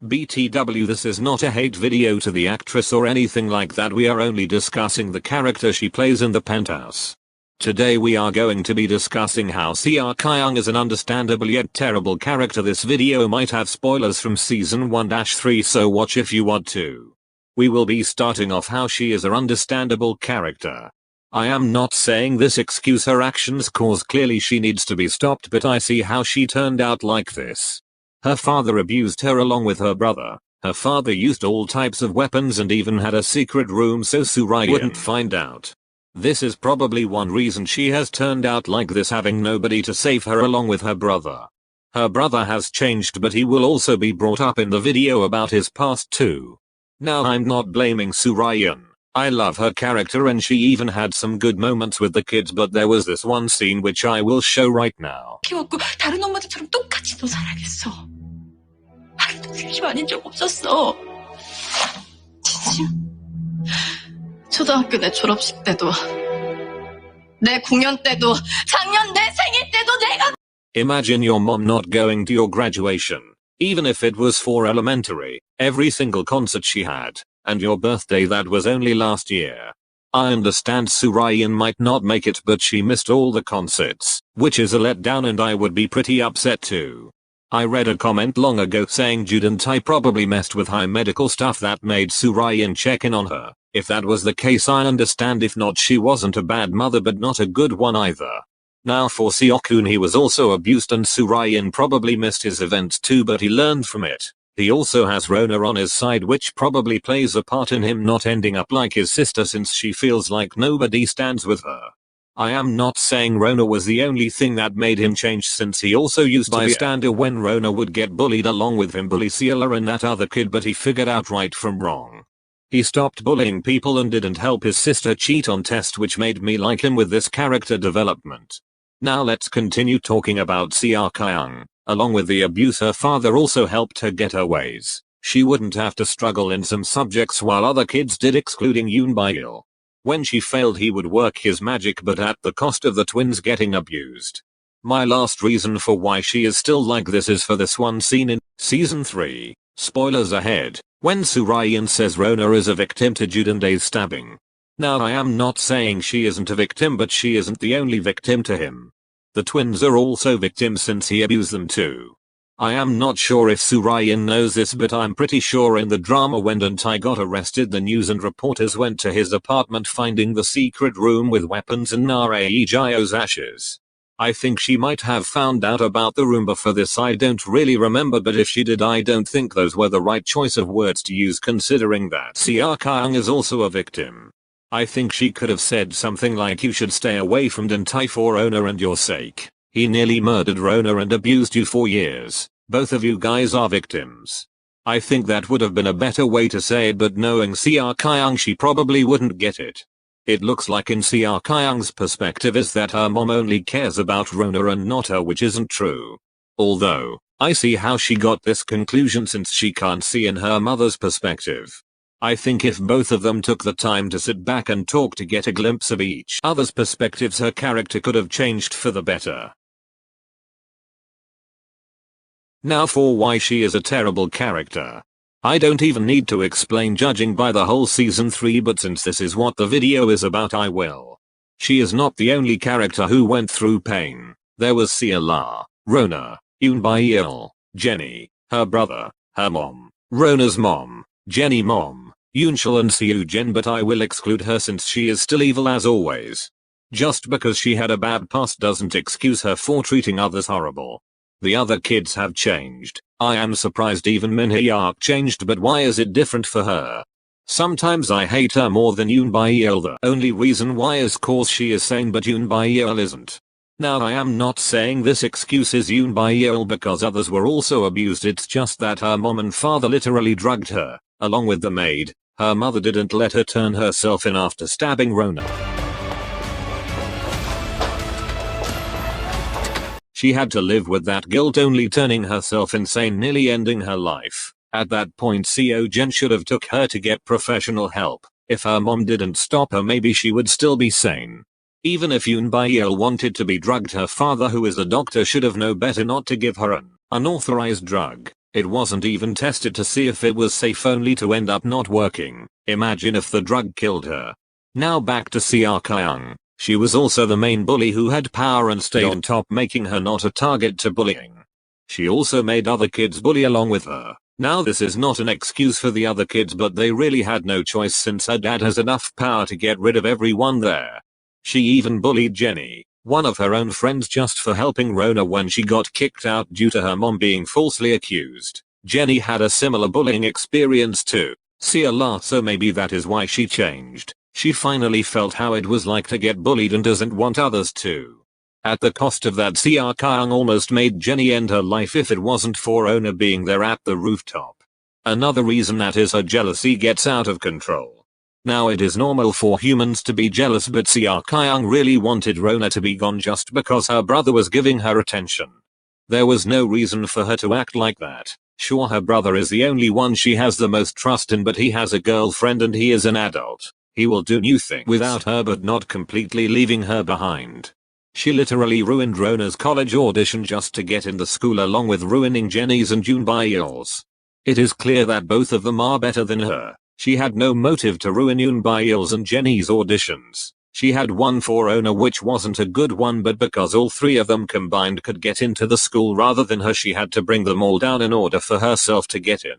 BTW, this is not a hate video to the actress or anything like that, we are only discussing the character she plays in The Penthouse. Today we are going to be discussing how Seokkyung is an understandable yet terrible character. This video might have spoilers from season 1-3, so watch if you want to. We will be starting off how she is an understandable character. I am not saying this excuse her actions, cause clearly she needs to be stopped, but I see how she turned out like this. Her father abused her along with her brother. Her father used all types of weapons and even had a secret room so Seokkyung wouldn't find out. This is probably one reason she has turned out like this, having nobody to save her along with her brother. Her brother has changed, but he will also be brought up in the video about his past too. Now I'm not blaming Seokkyung. I love her character and she even had some good moments with the kids, but there was this one scene which I will show right now. 키웠고 다른 엄마들처럼 똑같이 너 살아야겠어. 하루도 휴식 아닌 적 없었어. 진심. 초등학교 내 졸업식 때도, 내 공연 때도, 작년 내 생일 때도 내가. Imagine your mom not going to your graduation, even if it was for elementary, every single concert she had, and your birthday that was only last year. I understand Seokkyung might not make it, but she missed all the concerts, which is a letdown, and I would be pretty upset too. I read a comment long ago saying Judent I probably messed with high medical stuff that made Seokkyung check in on her. If that was the case, I understand. If not, she wasn't a bad mother, but not a good one either. Now for Seokkyung, he was also abused and Seokkyung probably missed his events too, but he learned from it. He also has Rona on his side, which probably plays a part in him not ending up like his sister, since she feels like nobody stands with her. I am not saying Rona was the only thing that made him change, since he also used to be a bystander when Rona would get bullied along with him, bully Ciela and that other kid, but he figured out right from wrong. He stopped bullying people and didn't help his sister cheat on test, which made me like him with this character development. Now let's continue talking about Seokkyung. Along with the abuse, her father also helped her get her ways. She wouldn't have to struggle in some subjects while other kids did, excluding Yoon. When she failed, he would work his magic, but at the cost of the twins getting abused. My last reason for why she is still like this is for this one scene in season 3. Spoilers ahead, when Seokkyung says Rona is a victim to Juden's stabbing. Now I am not saying she isn't a victim, but she isn't the only victim to him. The twins are also victims since he abused them too. I am not sure if Seokkyung knows this, but I'm pretty sure in the drama when Dentai got arrested, the news and reporters went to his apartment finding the secret room with weapons and Narejiyo's ashes. I think she might have found out about the room before this, I don't really remember, but if she did, I don't think those were the right choice of words to use, considering that Seokkyung is also a victim. I think she could have said something like, you should stay away from Dentai for Rona and your sake. He nearly murdered Rona and abused you for years. Both of you guys are victims. I think that would have been a better way to say it, but knowing Seokkyung, she probably wouldn't get it. It looks like in Seokkyung's perspective is that her mom only cares about Rona and not her, which isn't true. Although, I see how she got this conclusion since she can't see in her mother's perspective. I think if both of them took the time to sit back and talk to get a glimpse of each other's perspectives, her character could have changed for the better. Now for why she is a terrible character. I don't even need to explain, judging by the whole season 3, but since this is what the video is about, I will. She is not the only character who went through pain. There was Ciela, Rona, Yoon, Jenny, her brother, her mom, Rona's mom, Jenny mom, Yoonchul and Seokkyung, but I will exclude her since she is still evil as always. Just because she had a bad past doesn't excuse her for treating others horrible. The other kids have changed. I am surprised even Minhyuk changed, but why is it different for her? Sometimes I hate her more than Yoon. The only reason why is cause she is sane, but Yoon isn't. Now I am not saying this excuse is Yoon because others were also abused, it's just that her mom and father literally drugged her, along with the maid. Her mother didn't let her turn herself in after stabbing Rona. She had to live with that guilt, only turning herself insane, nearly ending her life. At that point, Seokkyung should have took her to get professional help. If her mom didn't stop her, maybe she would still be sane. Even if Yoon wanted to be drugged, her father, who is a doctor, should have known better not to give her an unauthorized drug. It wasn't even tested to see if it was safe, only to end up not working. Imagine if the drug killed her. Now back to Seokkyung. She was also the main bully who had power and stayed on top, making her not a target to bullying. She also made other kids bully along with her. Now this is not an excuse for the other kids, but they really had no choice since her dad has enough power to get rid of everyone there. She even bullied Jenny, one of her own friends, just for helping Rona when she got kicked out due to her mom being falsely accused. Jenny had a similar bullying experience too. So maybe that is why she changed. She finally felt how it was like to get bullied and doesn't want others to. At the cost of that, Seokkyung almost made Jenny end her life if it wasn't for Rona being there at the rooftop. Another reason that is her jealousy gets out of control. Now it is normal for humans to be jealous, but Seokkyung really wanted Rona to be gone just because her brother was giving her attention. There was no reason for her to act like that. Sure, her brother is the only one she has the most trust in, but he has a girlfriend and he is an adult. He will do new things without her, but not completely leaving her behind. She literally ruined Rona's college audition just to get into school, along with ruining Jenny's and Yoonbail's. It is clear that both of them are better than her. She had no motive to ruin Yoonbail's and Jenny's auditions. She had one for Rona, which wasn't a good one, but because all three of them combined could get into the school rather than her, she had to bring them all down in order for herself to get in.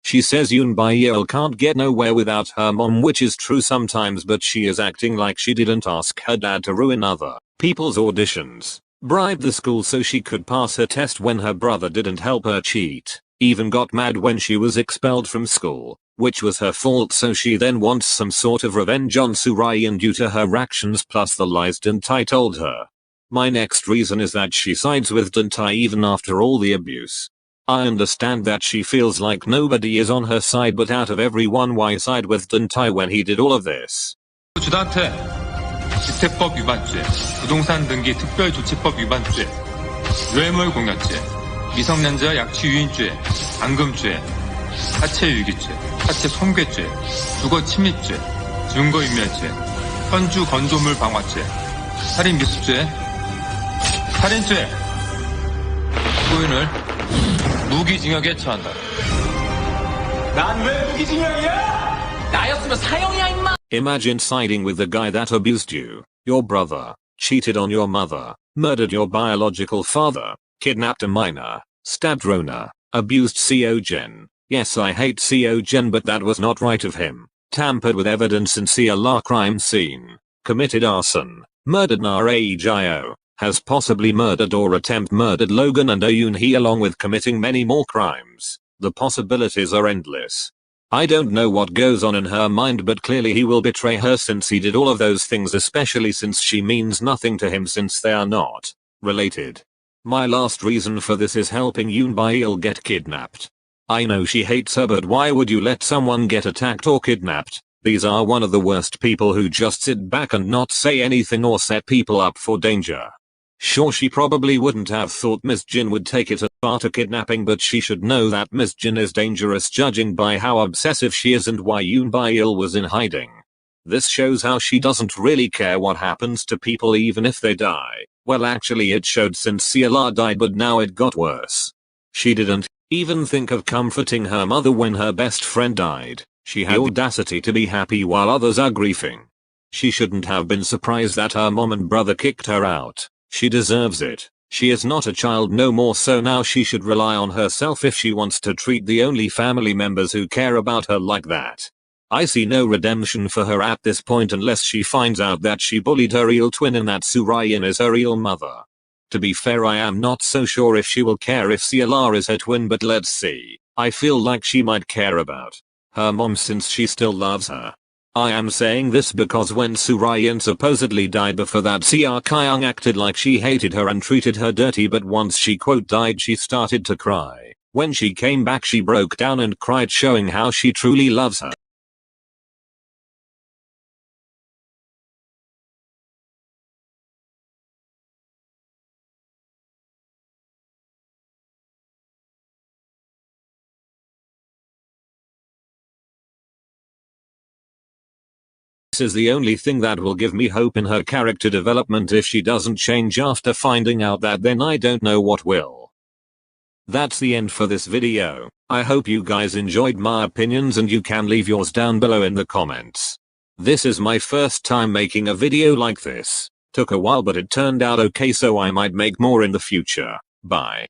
She says Yoonbail can't get nowhere without her mom, which is true sometimes, but she is acting like she didn't ask her dad to ruin other people's auditions, bribe the school so she could pass her test when her brother didn't help her cheat, even got mad when she was expelled from school, which was her fault, so she then wants some sort of revenge on Surian due to her actions plus the lies Dantai told her. My next reason is that she sides with Dantai even after all the abuse. I understand that she feels like nobody is on her side, but out of everyone, why side with Dantai when he did all of this? 주단태 지태법 위반죄, 부동산 등기 특별조치법 위반죄, 뇌물공여죄, 미성년자 약취유인죄, 방금죄, 사체유기죄, 사체손괴죄, 주거침입죄, 증거인멸죄, 현주 건조물 방화죄, 살인미수죄, 살인죄, 고인을 무기징역에 처한다. 난 왜 무기징역이야? 나였으면 사형이야 임마. Imagine siding with the guy that abused you, your brother, cheated on your mother, murdered your biological father, kidnapped a minor, stabbed Rona, abused Seokkyung. Yes, I hate Seokkyung, but that was not right of him. Tampered with evidence in CLR crime scene, committed arson, murdered Naragio, has possibly murdered or attempt murdered Logan and Eun-hee, along with committing many more crimes. The possibilities are endless. I don't know what goes on in her mind, but clearly he will betray her since he did all of those things, especially since she means nothing to him since they are not related. My last reason for this is helping Yoonbail get kidnapped. I know she hates her, but why would you let someone get attacked or kidnapped? These are one of the worst people who just sit back and not say anything or set people up for danger. Sure, she probably wouldn't have thought Miss Jin would take it as far to kidnapping, but she should know that Miss Jin is dangerous, judging by how obsessive she is and why Yoonbail was in hiding. This shows how she doesn't really care what happens to people even if they die. Well, actually it showed since CLR died, but now it got worse. She didn't even think of comforting her mother when her best friend died. She had the audacity to be happy while others are grieving. She shouldn't have been surprised that her mom and brother kicked her out. She deserves it. She is not a child no more, so now she should rely on herself if she wants to treat the only family members who care about her like that. I see no redemption for her at this point unless she finds out that she bullied her real twin and that Surian is her real mother. To be fair, I am not so sure if she will care if CLR is her twin, but let's see. I feel like she might care about her mom since she still loves her. I am saying this because when Surian supposedly died before that, Seokkyung acted like she hated her and treated her dirty, but once she quote died she started to cry. When she came back she broke down and cried, showing how she truly loves her. This is the only thing that will give me hope in her character development. If she doesn't change after finding out that, then I don't know what will. That's the end for this video. I hope you guys enjoyed my opinions and you can leave yours down below in the comments. This is my first time making a video like this. Took a while but it turned out okay, so I might make more in the future. Bye.